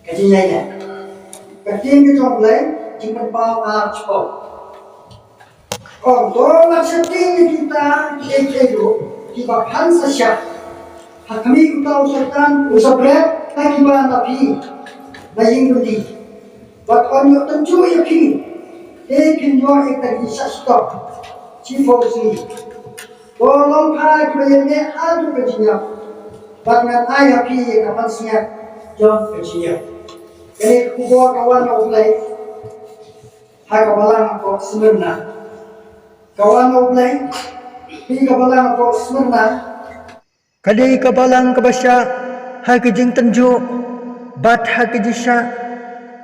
Kajiannya, kajian kita mulai jumpa arch pop. Oh, tolak setting kita itu kita kan sesiap. Kami kita usahakan usapret takiban tapi baying budi. But on your tentu yakin, yakin your ekta bisa stop. Cifosi. Tolong hai bayangnya adu kajian. Bahkan ayah pi kapan siap John kajian. Ini kubur kawan yang mulai. Hai kawalan aku sebenarnya. Kawan mulai, pi kabalang ako semerna. Kadai kabalang kabasya, hai kejing tenju, bat hai kejisya,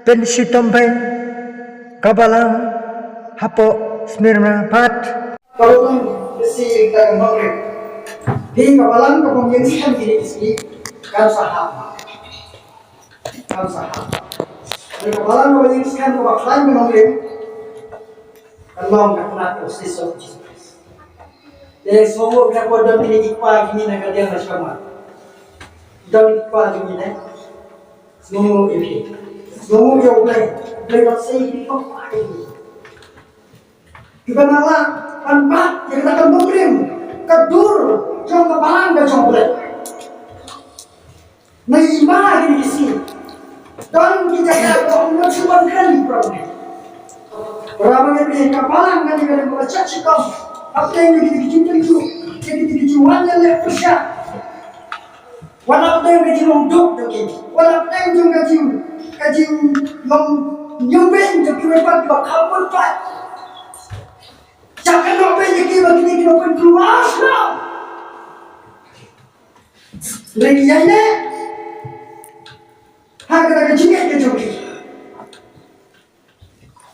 pensi tomben, kabalang, hapo semerna bat. Kalau pun besi kita mengrip, pi kabalang kapong yang sihan diri isi, kan saham. Pi kabalang kapong yang sihan kabalang mengrip. Allah nak proses of Jesus. Jadi semua kita pada ini ikpa gini nak dia bersama. Dan ikpa gini nak semua ini. Semua yang boleh saya ini apa ini? Kita nala panpat yang kita akan mengirim kedur jom kebalang dan jom boleh. Naimah ini isi. Dan kita akan mencuba kali problem. Orang yang kapalang kan dia boleh cakap kau. Apa yang kita tentu, kita jualnya lepas ya. Walau apa yang kita untuk dokin, walau apa yang kita nyumbang dokin lepas kita kabur pak. Jangan apa yang kita pun keluar lah. Lagi ini, harga kecilnya kita joki.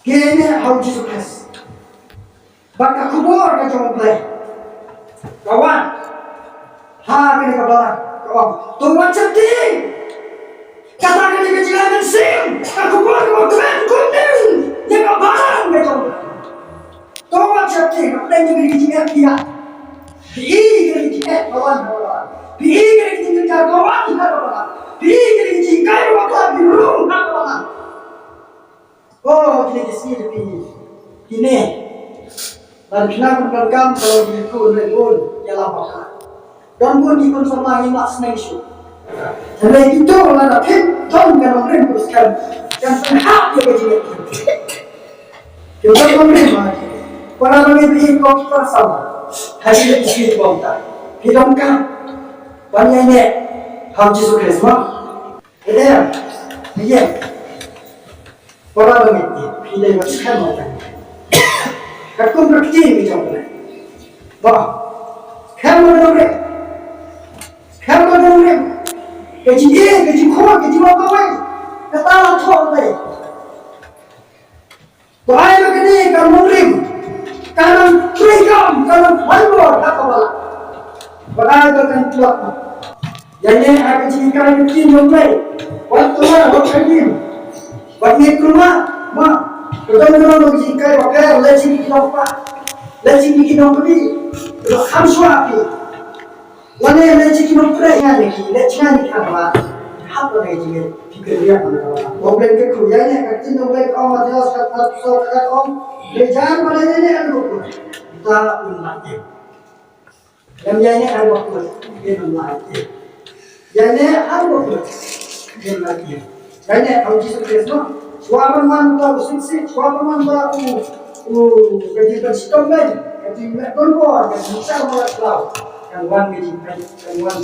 Kini hau Jesus Christ. Baka kubur ka jom play. Kawan. Kini kabalang. Kawan. Tuan cerdik. Katakan di kejilangan sim. Kubur ka keben kuning. Yang kabalang ka jom. Tuan cerdik. Apa yang jadi kejilangan dia. Bii kena kejilangan kawan. Bii kena kejilangan kawan. Bii kena kejilangan kawan. Birung kawan. Oh, kita di sini ini. Dan kita bergam kalau diikut lekun ialah bakal. Dan pun ikut sama lima senaisu. Jadi itu adalah tim John yang memberi teruskan yang penhak dia berjaya. Kita memberi lagi. Para memberi kita sama. Hari ini kita bangsa. Kita kan banyaknya Tuhan Yesus Kristus. Ada, iya. Orang mengerti, pilih macam mana? Aku berkini macam mana? Bah, kamu dengar? Gaji kau, gaji apa weh? Katalah tuan weh. Bahaya begini, kamu murim, kamu trigam, kamu halbor, apa bala? Bahaya dengan tuan. Jadi aku jadikan begini weh. Waktu mana waktu Bagi rumah, kita jika pakai leci kita apa, leci kita beli, hamsu api, mana leci kita beli lagi, leci ni apa, apa lagi je, fikir dia mana? Problem ke kuyanya, kerja boleh kau macam kata kau, lejar mana ni ada buku, kita unlaki, yang ni ada buku, dia unlaki, yang ni ada buku, dia unlaki. Banyak kalau kisah Kristus, suara mantap siksi, suara mantap gaji bersihkan lagi, gaji berkuar, gaji besar malah tahu, kan wan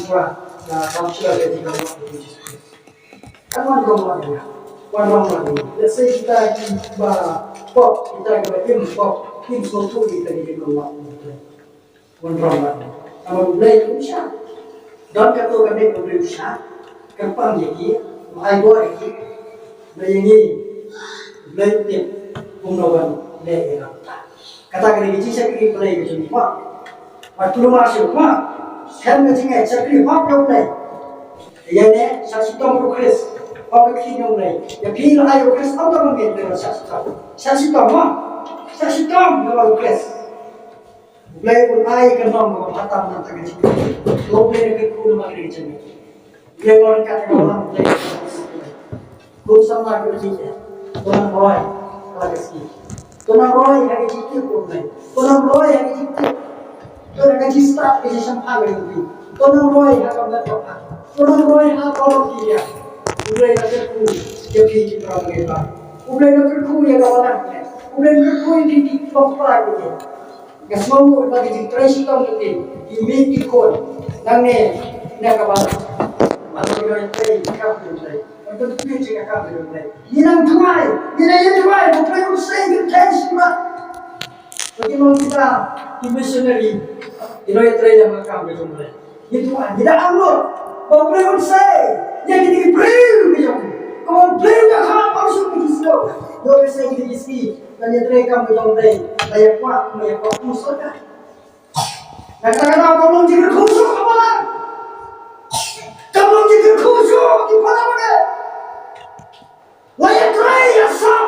suara, kamsia gaji kamu Kristus. Kan wan kamu lagi, let's say kita pop, kita tim pop, tim soto kita di kamu wan lagi, kalau boleh usah, dan kalau kami boleh usah, kapan jadi? Mai gua ini, begini, belajar pengetahuan lehera. Kata kali ini saya kiri pelai macam ni, waktu masuk, saya macamnya saya kiri apa pelai? Yang ni saya sitam progres, apa kiri pelai? Yang kiri ayo progres apa mungkin dengan saya sitam dengan progres. Pelai pun ayo kenal dengan hatam nanti kecil, lo pelai ke kudu macam ni. Dia orang kata orang jadi kung sama kerja, tuan Roy lagi tuan Roy yang jadi problem, tuan Roy yang jadi tuan gaji start gaji sampai lagi, tuan Roy yang akan berapa, tuan Roy yang kalau dia, udah yang aku jadi problem apa, udah yang aku yang awalnya, udah yang aku yang di kompar dia, nggak semua lagi di trash tahun ini, di media code, nangnya nak apa? Masuk ke dalam kapal ini, untuk tujuan kapal ini. Inang tuai, inang tuai, bukan usai kita semua. Bagaimana kita missionary, inang tuai yang kapal ini. Itu tidak ambil, bukan usai. Yang kita beri macam, kalau beri dah kapal sudah kisah. Jauh saya kita kisah, dan yang tuai kapal ini, layak kuat musuhnya. Kata-kata kamu jadi khusus kapal. Kamu jadi khusyuk di mana-mana. Layak raya sah.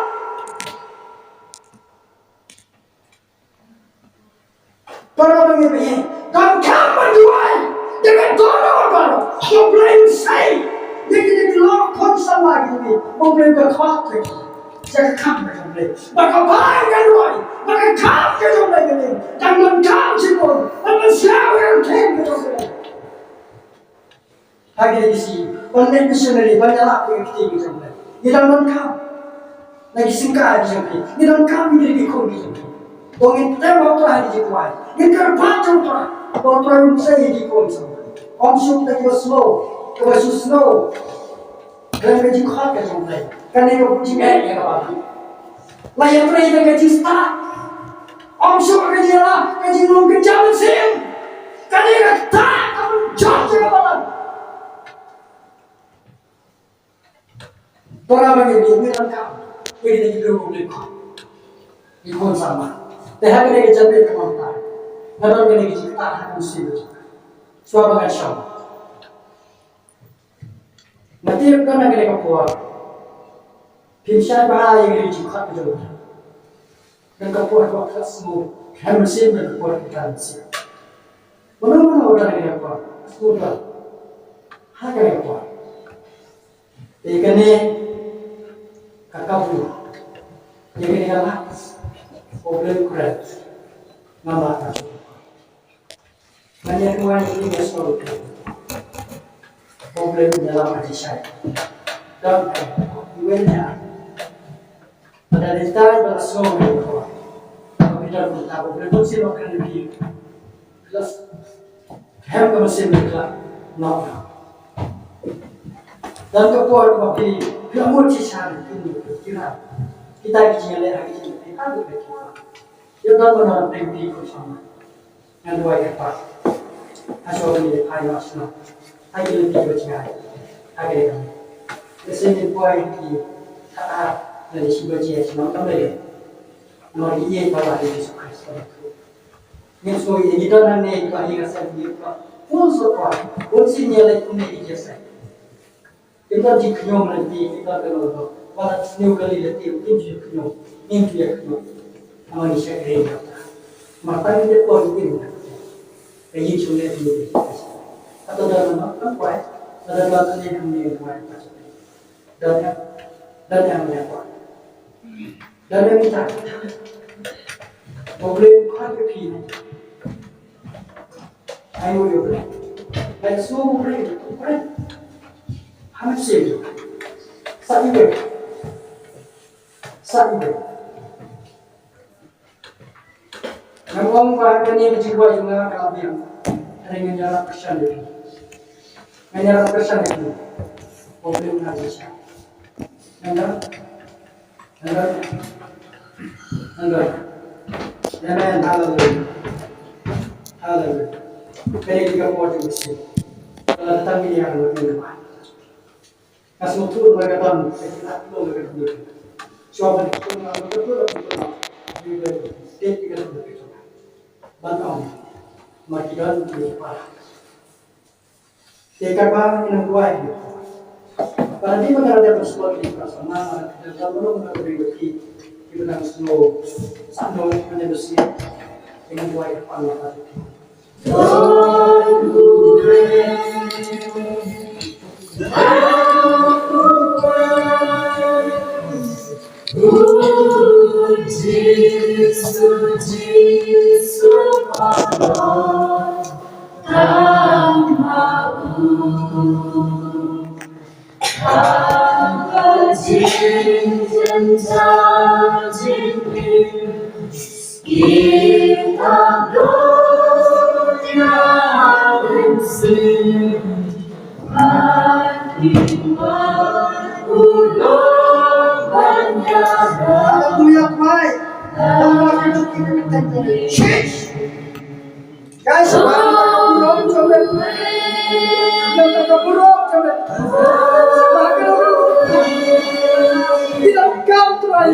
Para pengen kamu berjuang dengan dono-dono. Kau boleh say. Jadi bilang konsol lagi ni. Kau boleh berkuat lagi. Jangan kamu boleh. Maka bangga doai. Maka kamu boleh ni. Jangan kamu sibuk. Maka siapa yang kamu boleh. Lagi di sini, online missionary banyak lagi yang kita gitu. Di dalam kau, lagi singkat aja ni. Di dalam kau ini lebih kau gitu. Dongin tembok tu hari itu ay. Di kerapatan tu, waktu yang saya di kau gitu. Om syuk tadi slow, kau slow. Kerana gaji kau kerja mulai. Kerana kau puji gaya kau. Layak tu yang gaji start. Om syuk gaji lah, gaji lu kerja mesin. Kerana kata kamu jauh jaga malam. Orang bagi dia bilang kau, ini lagi berhubung kau, ikut sama. Tehak ini kita beri komentar, namun ini kita tahan musibah. Suara banget syam. Nanti kan nak kena kapuar, pinsya bahaya ini juga betul. Dan kapuar waktu semua, kan musibah kapuar kita musibah. Mana orang kena kapuar, sudah, hak kena kapuar. Ikan ni kakak dulu, jadi dia lah, problem kuat, nama tak. Banyak orang ini bersolok, problem dalam hati saya. Dan ibunya, pada detail bersolok mereka, kita pun tahu problem sih makan lebih, plus, hem masih mereka nak. Dan keluar kopi, kamu cisar itu kira kita kecil lagi kecil kita tu kecil. Yang mana pergi bersama, yang dua ekor, asal ni ayo asal, ayo lebih berjaya, agar kami. Sesuatu poin di kata dari si berjaya semua kami, nomor ini pada hari Yesus Kristus. Yang so ini kita nanti kita ingat sendiri, pun so poin, pun si nyala pun ini jasa. Kita di kenyom nanti kita kalau pada seni kali nanti mungkin di kenyom, ini dia kenyom, nama ni saya kerja. Maka ini pun ini, kayak cuma ini. Atau dalam apa kuat, ada dalam ni kami kuat macam ni. Dan yang mana kuat, dan yang kita, boleh kuat kepin. Ayo yo, baik semua boleh kuat. Hasil sahaja, Namun bahagian ini jiwa juga kelebihan dengan jalan persen itu, dengan persen itu, problem Indonesia, anda, jangan halal, kali tiga poin mesti, kalau datang ini yang lebih depan. Kasih tur mereka tahu, kita tahu mereka dulu. Coba kita betul. Setiap kita betul. Bantau, makiran berapa? Jika bang yang dua ini, pada di mana ada persoalan di perasaan, dan kalau mana berdiri kita nak slow, sambil hanya bersih dengan dua yang paling Hallelujah, Pai. Allah hidup kita mentemui. Change. Guys, burung coba. Burung coba. Tidak come try.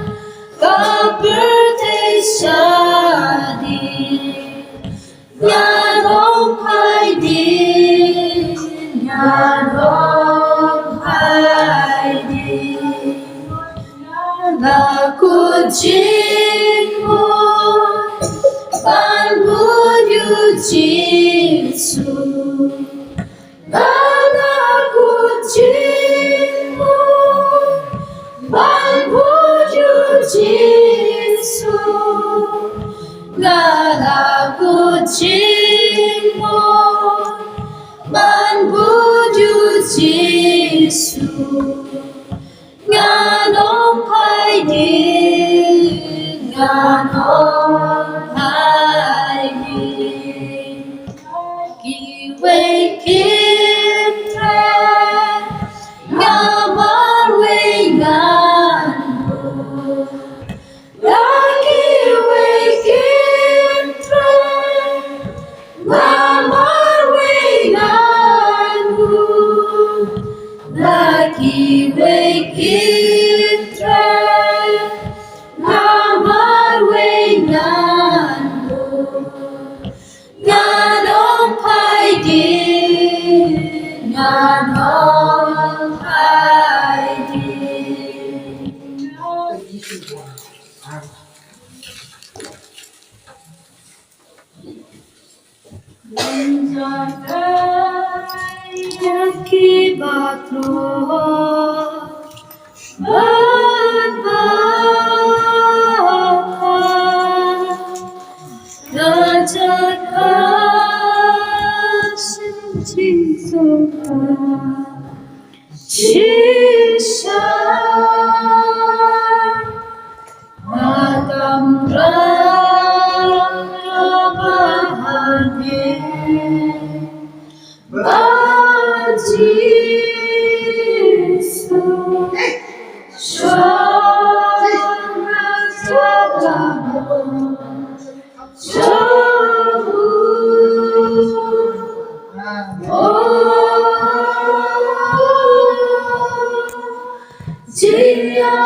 Berdoa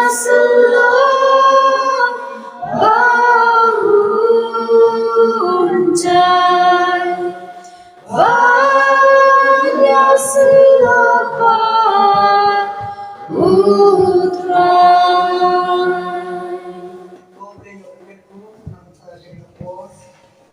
Jesus, Lord.